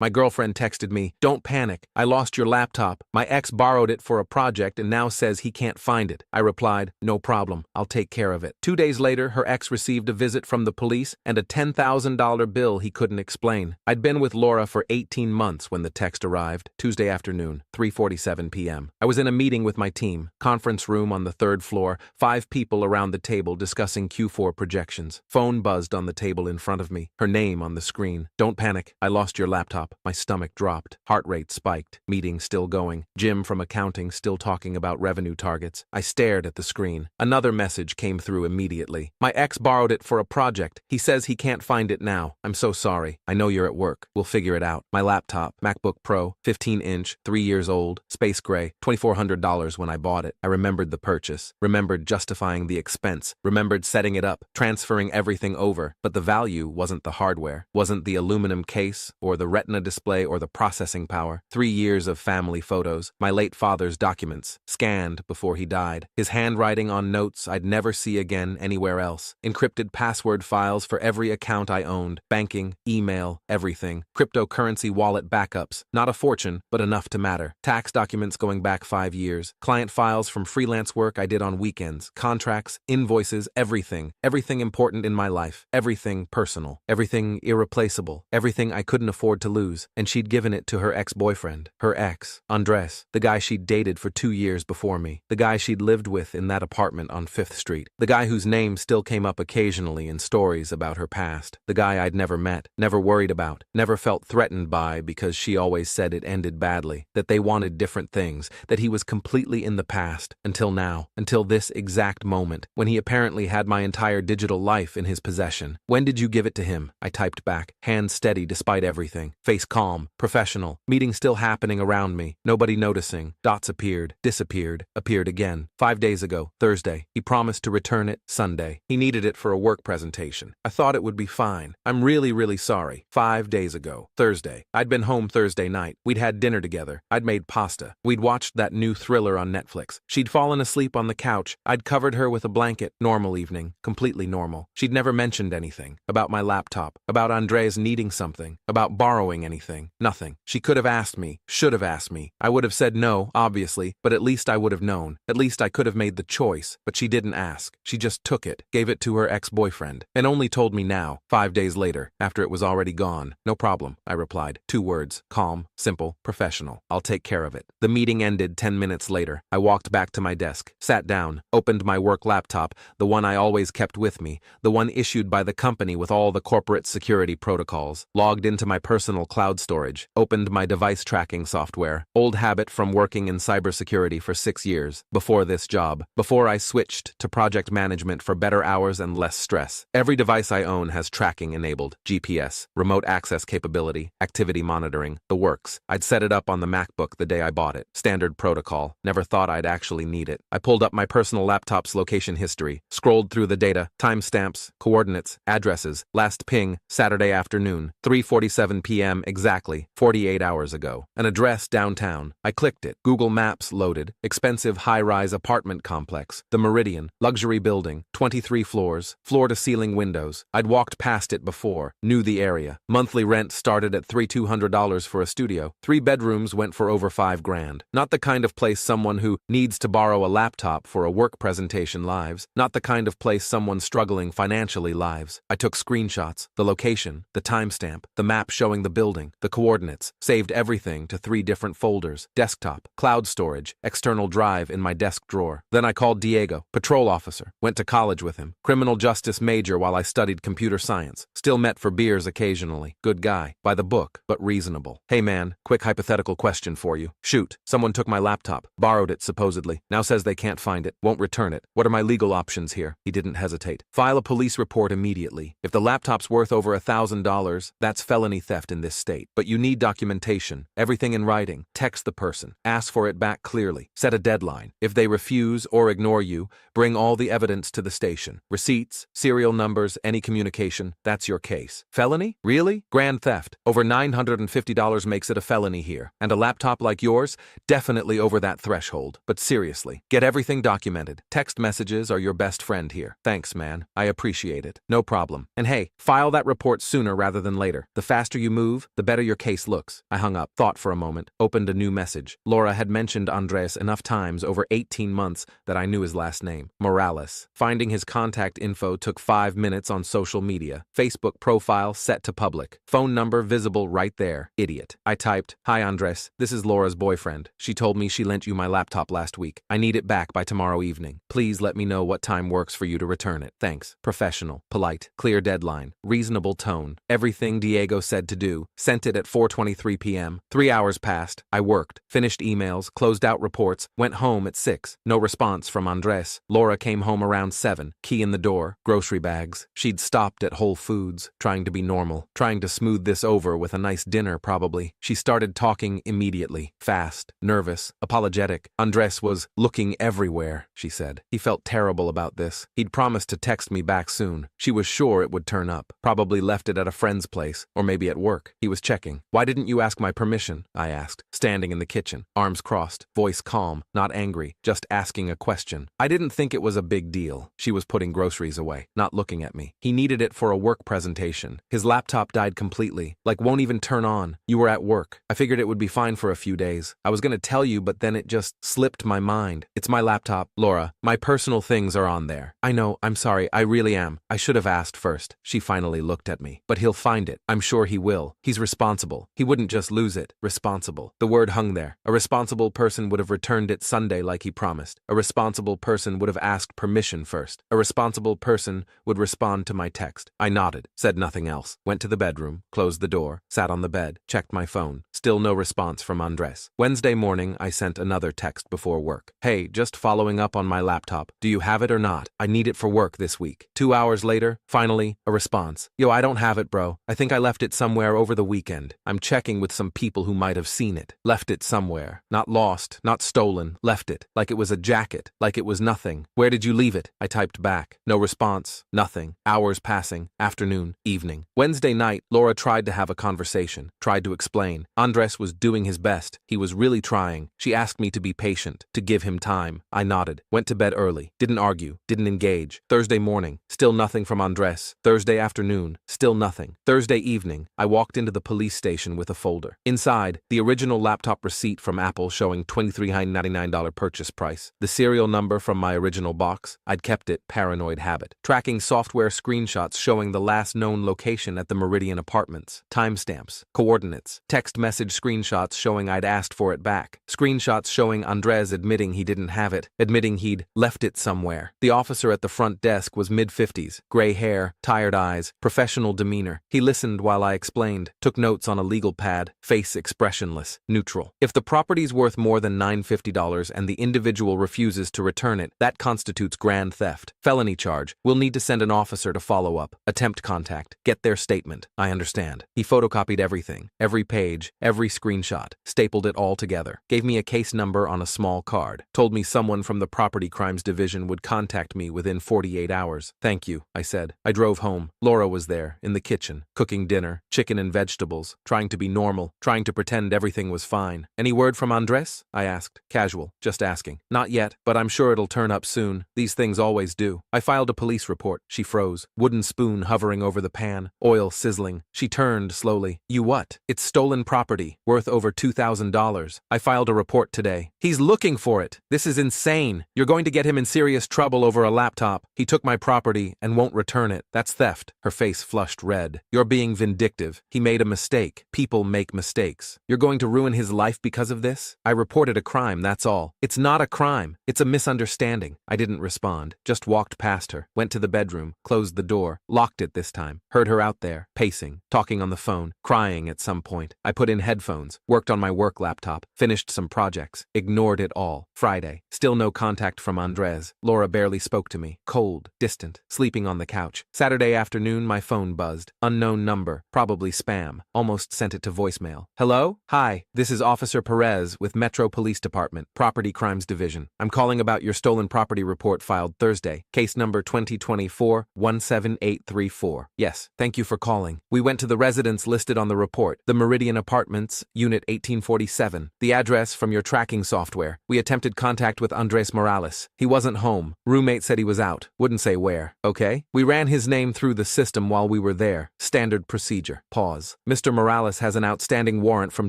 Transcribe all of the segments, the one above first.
My girlfriend texted me, "Don't panic. I lost your laptop. My ex borrowed it for a project and now says he can't find it." I replied, "No problem. I'll take care of it." 2 days later, her ex received a visit from the police and a $10,000 bill he couldn't explain. I'd been with Laura for 18 months when the text arrived. Tuesday afternoon, 3:47 p.m. I was in a meeting with my team, conference room on the 3rd floor, 5 people around the table discussing Q4 projections. Phone buzzed on the table in front of me, her name on the screen. "Don't panic. I lost your laptop." My stomach dropped. Heart rate spiked. Meeting still going. Jim from accounting still talking about revenue targets. I stared at the screen. Another message came through immediately. "My ex borrowed it for a project. He says he can't find it now. I'm so sorry. I know you're at work. We'll figure it out." My laptop, MacBook Pro, 15-inch, 3 years old, space gray, $2,400 when I bought it. I remembered the purchase, remembered justifying the expense, remembered setting it up, transferring everything over, but the value wasn't the hardware, wasn't the aluminum case, or the retina display, or the processing power. 3 years of family photos, my late father's documents, scanned before he died, his handwriting on notes I'd never see again anywhere else, encrypted password files for every account I owned, banking, email, everything, cryptocurrency wallet backups, not a fortune, but enough to matter, tax documents going back 5 years, client files from freelance work I did on weekends, contracts, invoices, everything important in my life, everything personal, everything irreplaceable, everything I couldn't afford to lose, and she'd given it to her ex-boyfriend, her ex, Andres, the guy she'd dated for 2 years before me, the guy she'd lived with in that apartment on 5th Street, the guy whose name still came up occasionally in stories about her past, the guy I'd never met, never worried about, never felt threatened by because she always said it ended badly, that they wanted different things, that he was completely in the past, until now, until this exact moment, when he apparently had my entire digital life in his possession. "When did you give it to him?" I typed back, hand steady despite everything, face calm, professional, meeting still happening around me, nobody noticing. Dots appeared, disappeared, appeared again. 5 days ago, Thursday. He promised to return it Sunday. He needed it for a work presentation. I thought it would be fine. I'm really sorry. 5 days ago, Thursday. I'd been home Thursday night. We'd had dinner together. I'd made pasta. We'd watched that new thriller on Netflix. She'd fallen asleep on the couch. I'd covered her with a blanket. Normal evening. Completely normal. She'd never mentioned anything. About my laptop. About Andres needing something. About borrowing anything. Nothing. She could have asked me. Should have asked me. I would have said no, obviously, but at least I would have known. At least I could have made the choice. But she didn't ask. She just took it. Gave it to her ex-boyfriend. And only told me now, 5 days later, after it was already gone. "No problem," I replied. 2 words. Calm, simple, professional. "I'll take care of it." The meeting ended 10 minutes later. I walked back to my desk, sat down, opened my work laptop, the one I always kept with me, the one issued by the company with all the corporate security protocols, logged into my personal cloud storage, opened my device tracking software, old habit from working in cybersecurity for 6 years, before this job, before I switched to project management for better hours and less stress. Every device I own has tracking enabled, GPS, remote access capability, activity monitoring, the works. I'd set it up on the MacBook the day I bought it. Standard protocol. Never thought I'd actually need it. I pulled up my personal laptop's location history, scrolled through the data, timestamps, coordinates, addresses, last ping, Saturday afternoon, 3:47 p.m. exactly, 48 hours ago. An address downtown. I clicked it. Google Maps loaded. Expensive high-rise apartment complex. The Meridian. Luxury building. 23 floors. Floor-to-ceiling windows. I'd walked past it before. Knew the area. Monthly rent started at $3,200 for a studio. 3 bedrooms went for over $5,000. Not the kind of place someone who needs to borrow a laptop for a work presentation lives. Not the kind of place someone struggling financially lives. I took screenshots, the location, the timestamp, the map showing the building, the coordinates, saved everything to 3 different folders, desktop, cloud storage, external drive in my desk drawer. Then I called Diego, patrol officer, went to college with him, criminal justice major while I studied computer science, still met for beers occasionally, good guy, by the book, but reasonable. "Hey man, quick hypothetical question for you. Shoot, someone took my laptop, borrowed it supposedly, now says they can't find it, won't return it. What are my legal options here?" He didn't hesitate. "File a police report immediately. If the laptop's worth over $1,000, that's felony theft in this state. But you need documentation, everything in writing. Text the person, ask for it back clearly, set a deadline. If they refuse or ignore you, bring all the evidence to the station. Receipts, serial numbers, any communication, that's your case. Felony? Really? Grand theft. Over $950 makes it a felony here. And a laptop like yours? Definitely over that threshold. But seriously, get everything documented. Text messages are your best friend here. Thanks, man. I appreciate it. No problem. And hey, file that report sooner rather than later. The faster you move, move, the better your case looks. I hung up, thought for a moment, opened a new message. Laura had mentioned Andres enough times over 18 months that I knew his last name, Morales. Finding his contact info took 5 minutes on social media. Facebook profile set to public. Phone number visible right there. Idiot. I typed, "Hi Andres, this is Laura's boyfriend. She told me she lent you my laptop last week. I need it back by tomorrow evening. Please let me know what time works for you to return it. Thanks." Professional, polite, clear deadline, reasonable tone. Everything Diego said to do. Sent it at 4:23 p.m. 3 hours passed. I worked, finished emails, closed out reports, went home at 6. No response from Andres. Laura came home around 7. Key in the door, grocery bags. She'd stopped at Whole Foods, trying to be normal, trying to smooth this over with a nice dinner probably. She started talking immediately, fast, nervous, apologetic. Andres was looking everywhere, she said. He felt terrible about this. He'd promised to text me back soon. She was sure it would turn up. Probably left it at a friend's place, or maybe at work. He was checking. "Why didn't you ask my permission?" I asked, standing in the kitchen, arms crossed, voice calm, not angry, just asking a question. I didn't think it was a big deal. She was putting groceries away, not looking at me. "He needed it for a work presentation. His laptop died completely, like won't even turn on. You were at work. I figured it would be fine for a few days. I was gonna tell you, but then it just slipped my mind. It's my laptop, Laura. My personal things are on there. I know, I'm sorry, I really am. I should have asked first." She finally looked at me. "But he'll find it. I'm sure he will. He's responsible. He wouldn't just lose it." Responsible. The word hung there. A responsible person would have returned it Sunday like he promised. A responsible person would have asked permission first. A responsible person would respond to my text. I nodded, said nothing else, went to the bedroom, closed the door, sat on the bed, checked my phone. Still no response from Andres. Wednesday morning, I sent another text before work. "Hey, just following up on my laptop. Do you have it or not? I need it for work this week." 2 hours later, finally, a response. "Yo, I don't have it, bro. I think I left it somewhere over the weekend. I'm checking with some people who might have seen it. Left it somewhere. Not lost, not stolen. Left it. Like it was a jacket. Like it was nothing. Where did you leave it?" I typed back. No response. Nothing. Hours passing. Afternoon. Evening. Wednesday night, Laura tried to have a conversation. Tried to explain. Andres was doing his best. He was really trying. She asked me to be patient. To give him time. I nodded. Went to bed early. Didn't argue. Didn't engage. Thursday morning. Still nothing from Andres. Thursday afternoon. Still nothing. Thursday evening, I walked into the police station with a folder. Inside, the original laptop receipt from Apple showing $23.99 purchase price. The serial number from my original box. I'd kept it, paranoid habit. Tracking software screenshots showing the last known location at the Meridian Apartments. Timestamps. Coordinates. Text message screenshots showing I'd asked for it back. Screenshots showing Andres admitting he didn't have it, admitting he'd left it somewhere. The officer at the front desk was mid-50s, gray hair, tired eyes, professional demeanor. He listened while I explained, took notes on a legal pad, face expressionless, neutral. "If the property's worth more than $950 and the individual refuses to return it, that constitutes grand theft. Felony charge. We'll need to send an officer to follow up. Attempt contact. Get their statement." I understand. He photocopied everything, every page, every screenshot, stapled it all together, gave me a case number on a small card, told me someone from the Property Crimes Division would contact me within 48 hours. "Thank you," I said. I drove home. Laura was there, in the kitchen, cooking dinner, chicken and vegetables, trying to be normal, trying to pretend everything was fine. "Any word from Andres?" I asked. Casual, just asking. "Not yet, but I'm sure it'll turn up soon. These things always do." I filed a police report. She froze, wooden spoon hovering over the pan, oil sizzling. She turned slowly. "You what? It's stolen property, worth over $2,000. I filed a report today. He's looking for it. This is insane. You're going to get him in serious trouble over a laptop. He took my property and won't return it. That's theft." Her face flushed red. "You're being vindictive. He made a mistake. People make mistakes. You're going to ruin his life because of this?" "I reported a crime, that's all." "It's not a crime. It's a misunderstanding." I didn't respond, just walked past her, went to the bedroom, closed the door, locked it this time, heard her out there, pacing, talking on the phone, crying at some point. I put in headphones, worked on my work laptop, finished some projects, ignored it all. Friday, still no contact from Andres. Laura barely spoke to me, cold, distant, sleeping on the couch. Saturday afternoon, my phone buzzed. Unknown number, probably spam. Almost sent it to voicemail. "Hello? Hi, this is Officer Perez with Metro Police Department, Property Crimes Division. I'm calling about your stolen property report filed Thursday, case number 2024-17834. Yes, thank you for calling. We went to the residence listed on the report, the Meridian Apartments, Unit 1847. The address from your tracking software. We attempted contact with Andres Morales. He wasn't home. Roommate said he was out. Wouldn't say where. Okay? We ran his name through the system while we were there. Standard procedure." Pause. Mr. Morales has an outstanding warrant from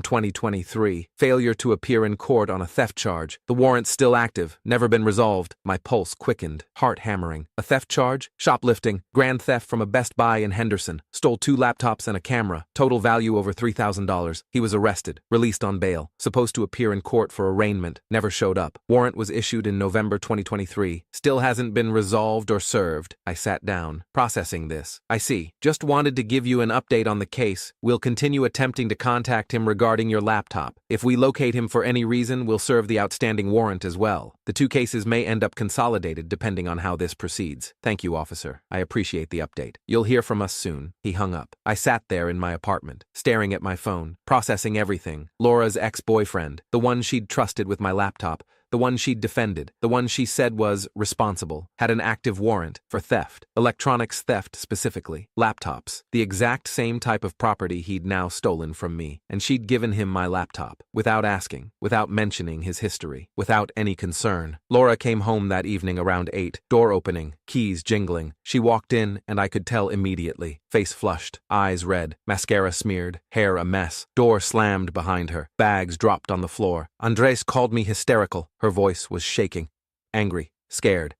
2023. Failure to appear in court on a theft charge. The warrant's still active, never been resolved. My pulse quickened, heart hammering. A theft charge? Shoplifting. Grand theft from a Best Buy in Henderson. Stole 2 laptops and a camera. Total value over $3,000. He was arrested, released on bail. Supposed to appear in court for arraignment. Never showed up. Warrant was issued in November 2023. Still hasn't been resolved or served. I sat down, processing this. I see. Just wanted to give you an update on the case. We'll continue attempting to contact him regarding your laptop. If we locate him for any reason, we'll serve the outstanding warrant as well. The 2 cases may end up consolidated depending on how this proceeds. Thank you, officer. I appreciate the update. You'll hear from us soon. He hung up. I sat there in my apartment, staring at my phone, processing everything. Laura's ex-boyfriend, the one she'd trusted with my laptop, the one she'd defended, the one she said was responsible, had an active warrant for theft, electronics theft specifically, laptops, the exact same type of property he'd now stolen from me, and she'd given him my laptop, without asking, without mentioning his history, without any concern. Laura came home that evening around 8, door opening, keys jingling. She walked in, and I could tell immediately. Face flushed, eyes red, mascara smeared, hair a mess. Door slammed behind her, bags dropped on the floor. Andres called me hysterical. Her voice was shaking, angry, scared.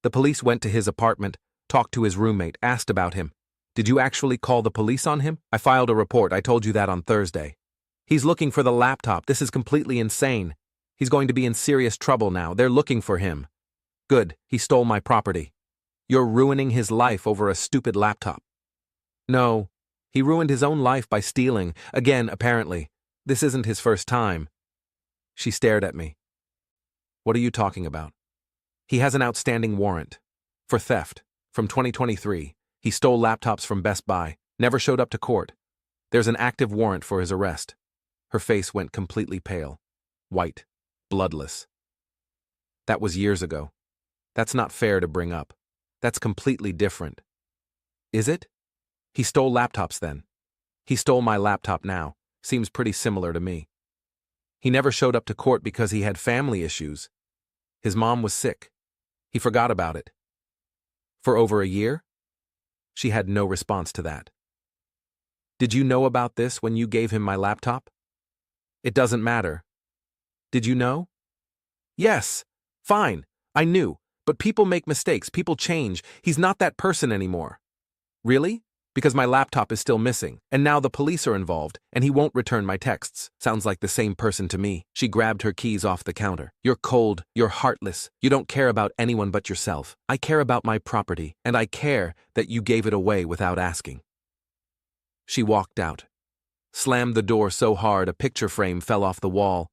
The police went to his apartment, talked to his roommate, asked about him. Did you actually call the police on him? I filed a report. I told you that on Thursday. He's looking for the laptop. This is completely insane. He's going to be in serious trouble now. They're looking for him. Good. He stole my property. You're ruining his life over a stupid laptop. No. He ruined his own life by stealing. Again, apparently. This isn't his first time. She stared at me. What are you talking about? He has an outstanding warrant. For theft. From 2023. He stole laptops from Best Buy. Never showed up to court. There's an active warrant for his arrest. Her face went completely pale. White. Bloodless. That was years ago. That's not fair to bring up. That's completely different. Is it? He stole laptops then. He stole my laptop now. Seems pretty similar to me. He never showed up to court because he had family issues. His mom was sick. He forgot about it. For over a year? She had no response to that. Did you know about this when you gave him my laptop? It doesn't matter. Did you know? Yes. Fine. I knew. But people make mistakes. People change. He's not that person anymore. Really? Because my laptop is still missing, and now the police are involved, and he won't return my texts. Sounds like the same person to me. She grabbed her keys off the counter. You're cold, you're heartless, you don't care about anyone but yourself. I care about my property, and I care that you gave it away without asking. She walked out. Slammed the door so hard a picture frame fell off the wall.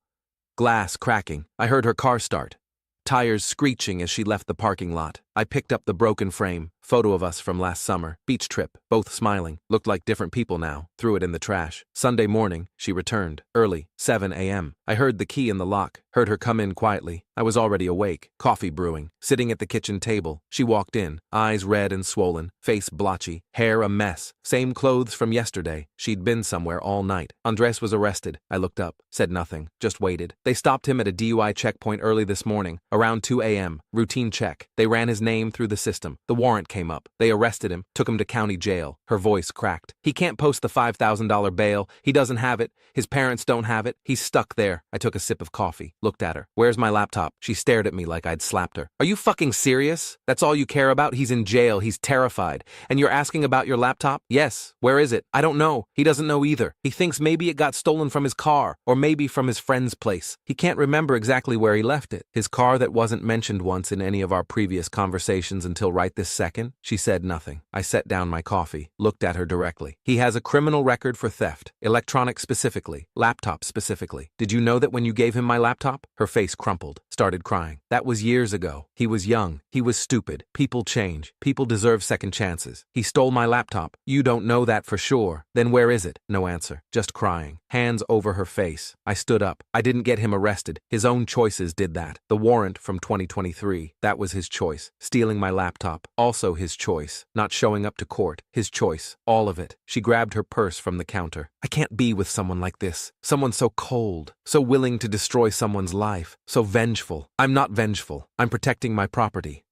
Glass cracking. I heard her car start. Tires screeching as she left the parking lot. I picked up the broken frame, photo of us from last summer, beach trip, both smiling, looked like different people now, threw it in the trash. Sunday morning, she returned, early, 7 a.m. I heard the key in the lock, heard her come in quietly. I was already awake, coffee brewing, sitting at the kitchen table. She walked in, eyes red and swollen, face blotchy, hair a mess, same clothes from yesterday. She'd been somewhere all night. Andres was arrested. I looked up, said nothing, just waited. They stopped him at a DUI checkpoint early this morning, around 2 a.m., routine check. They ran his name through the system. The warrant came up. They arrested him, took him to county jail. Her voice cracked. He can't post the $5,000 bail. He doesn't have it. His parents don't have it. He's stuck there. I took a sip of coffee, looked at her. Where's my laptop? She stared at me like I'd slapped her. Are you fucking serious? That's all you care about? He's in jail. He's terrified. And you're asking about your laptop? Yes. Where is it? I don't know. He doesn't know either. He thinks maybe it got stolen from his car, or maybe from his friend's place. He can't remember exactly where he left it. His car that wasn't mentioned once in any of our previous conversations until right this second? She said nothing. I set down my coffee, looked at her directly. He has a criminal record for theft, electronics specifically, laptop specifically. Did you know that when you gave him my laptop? Her face crumpled, started crying. That was years ago. He was young. He was stupid. People change. People deserve second chances. He stole my laptop. You don't know that for sure. Then where is it? No answer. Just crying. Hands over her face. I stood up. I didn't get him arrested. His own choices did that. The warrant from 2023. That was his choice. Stealing my laptop. Also his choice. Not showing up to court. His choice. All of it. She grabbed her purse from the counter. I can't be with someone like this. Someone so cold. So willing to destroy someone's life. So vengeful. I'm not vengeful. I'm protecting my property.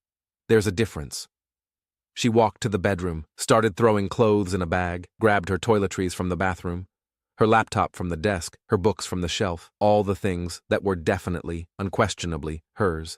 There's a difference. She walked to the bedroom, started throwing clothes in a bag, grabbed her toiletries from the bathroom, her laptop from the desk, her books from the shelf, all the things that were definitely, unquestionably, hers.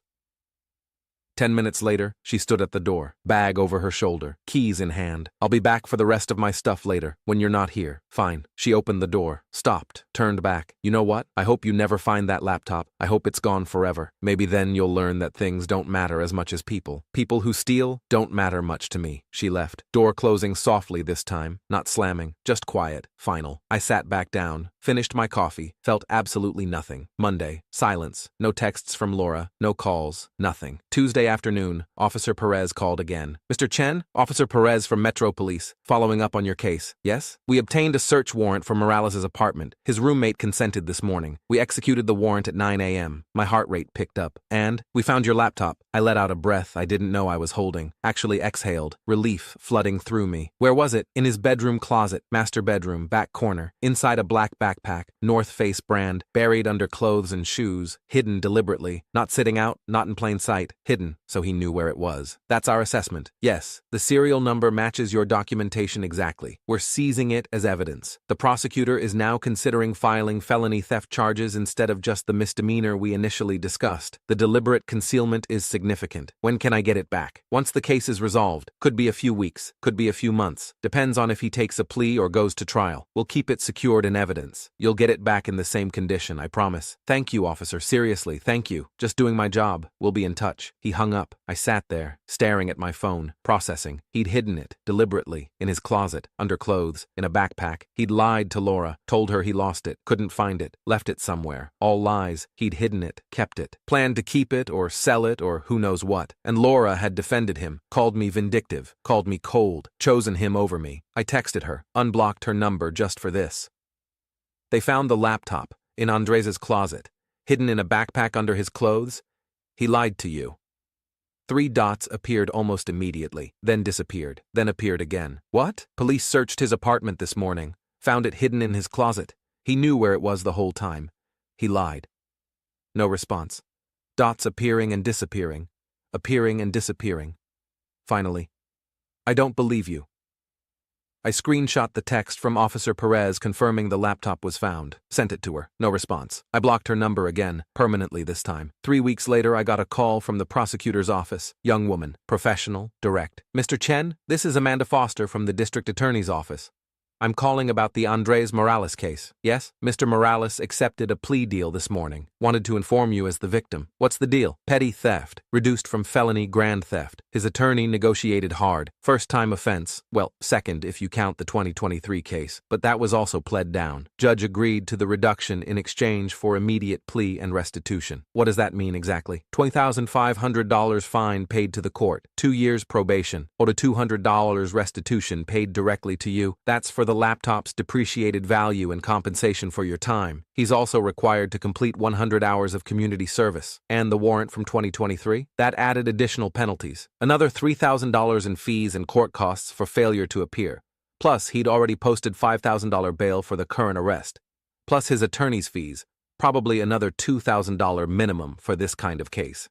10 minutes later, she stood at the door, bag over her shoulder, keys in hand. I'll be back for the rest of my stuff later, when you're not here. Fine. She opened the door, stopped, turned back. You know what? I hope you never find that laptop. I hope it's gone forever. Maybe then you'll learn that things don't matter as much as people. People who steal don't matter much to me. She left, door closing softly this time, not slamming, just quiet, final. I sat back down, finished my coffee, felt absolutely nothing. Monday, silence. No texts from Laura, no calls, nothing. Tuesday afternoon, Officer Perez called again. Mr. Chen, Officer Perez from Metro Police, following up on your case. Yes? We obtained a search warrant for Morales' apartment. His roommate consented this morning. We executed the warrant at 9 a.m. My heart rate picked up. And we found your laptop. I let out a breath I didn't know I was holding. Actually exhaled, relief flooding through me. Where was it? In his bedroom closet, master bedroom, back corner, inside a black backpack, North Face brand, buried under clothes and shoes, hidden deliberately, not sitting out, not in plain sight, hidden, so he knew where it was. That's our assessment. Yes, the serial number matches your documentation exactly. We're seizing it as evidence. The prosecutor is now considering filing felony theft charges instead of just the misdemeanor we initially discussed. The deliberate concealment is significant. When can I get it back? Once the case is resolved. Could be a few weeks, could be a few months. Depends on if he takes a plea or goes to trial. We'll keep it secured in evidence. You'll get it back in the same condition, I promise. Thank you, officer. Seriously, thank you. Just doing my job. We'll be in touch. He hung up. I sat there, staring at my phone, processing. He'd hidden it, deliberately, in his closet, under clothes, in a backpack. He'd lied to Laura, told her he lost it, couldn't find it, left it somewhere. All lies. He'd hidden it, kept it, planned to keep it or sell it or who knows what. And Laura had defended him, called me vindictive, called me cold, chosen him over me. I texted her, unblocked her number just for this. They found the laptop, in Andres' closet, hidden in a backpack under his clothes. He lied to you. 3 dots appeared almost immediately, then disappeared, then appeared again. What? Police searched his apartment this morning, found it hidden in his closet. He knew where it was the whole time. He lied. No response. Dots appearing and disappearing, appearing and disappearing. Finally, I don't believe you. I screenshot the text from Officer Perez confirming the laptop was found. Sent it to her. No response. I blocked her number again, permanently this time. 3 weeks later, I got a call from the prosecutor's office. Young woman. Professional. Direct. Mr. Chen, this is Amanda Foster from the district attorney's office. I'm calling about the Andres Morales case. Yes? Mr. Morales accepted a plea deal this morning. Wanted to inform you as the victim. What's the deal? Petty theft, reduced from felony grand theft. His attorney negotiated hard. First-time offense. Well, second if you count the 2023 case. But that was also pled down. Judge agreed to the reduction in exchange for immediate plea and restitution. What does that mean exactly? $20,500 fine paid to the court. 2 years probation. Or the $200 restitution paid directly to you. That's for the laptop's depreciated value and compensation for your time. He's also required to complete 100 hours of community service. And the warrant from 2023? That added additional penalties. Another $3,000 in fees and court costs for failure to appear. Plus, he'd already posted $5,000 bail for the current arrest. Plus his attorney's fees. Probably another $2,000 minimum for this kind of case.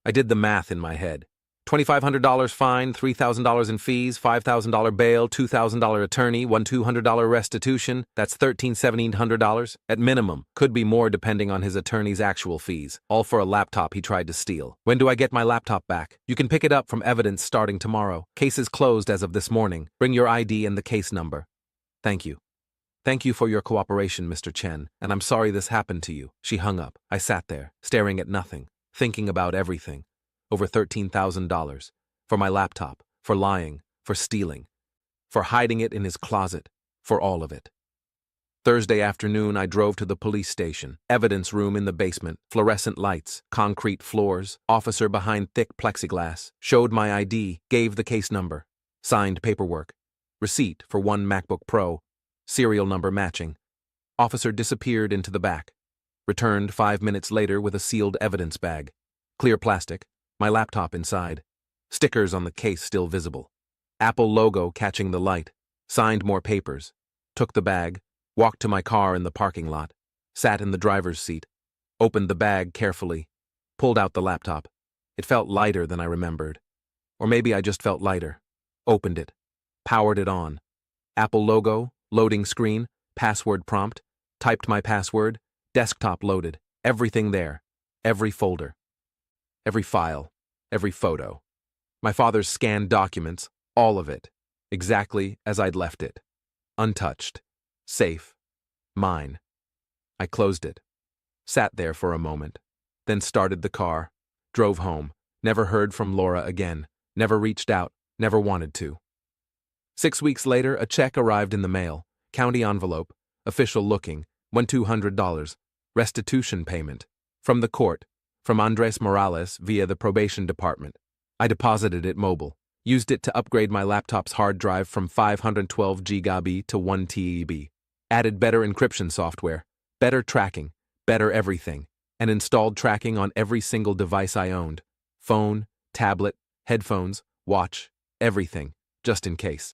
I did the math in my head. $2,500 fine, $3,000 in fees, $5,000 bail, $2,000 attorney, $200 restitution. That's $1,700 at minimum. Could be more depending on his attorney's actual fees. All for a laptop he tried to steal. When do I get my laptop back? You can pick it up from evidence starting tomorrow. Case is closed as of this morning. Bring your ID and the case number. Thank you. Thank you for your cooperation, Mr. Chen, and I'm sorry this happened to you. She hung up. I sat there, staring at nothing, thinking about everything. Over $13,000. For my laptop, for lying, for stealing, for hiding it in his closet, for all of it. Thursday afternoon, I drove to the police station. Evidence room in the basement, fluorescent lights, concrete floors, officer behind thick plexiglass, showed my ID, gave the case number, signed paperwork, receipt for 1 MacBook Pro, serial number matching. Officer disappeared into the back. Returned 5 minutes later with a sealed evidence bag. Clear plastic. My laptop inside. Stickers on the case still visible. Apple logo catching the light. Signed more papers. Took the bag. Walked to my car in the parking lot. Sat in the driver's seat. Opened the bag carefully. Pulled out the laptop. It felt lighter than I remembered. Or maybe I just felt lighter. Opened it. Powered it on. Apple logo, loading screen, password prompt, typed my password, desktop loaded, everything there, every folder, every file, every photo. My father's scanned documents, all of it, exactly as I'd left it. Untouched. Safe. Mine. I closed it. Sat there for a moment. Then started the car. Drove home. Never heard from Laura again. Never reached out. Never wanted to. 6 weeks later, a check arrived in the mail. County envelope. Official looking. $1,200. Restitution payment. From the court. From Andres Morales via the probation department. I deposited it mobile. Used it to upgrade my laptop's hard drive from 512 GB to 1 TB. Added better encryption software. Better tracking. Better everything. And installed tracking on every single device I owned. Phone, tablet, headphones, watch, everything, just in case.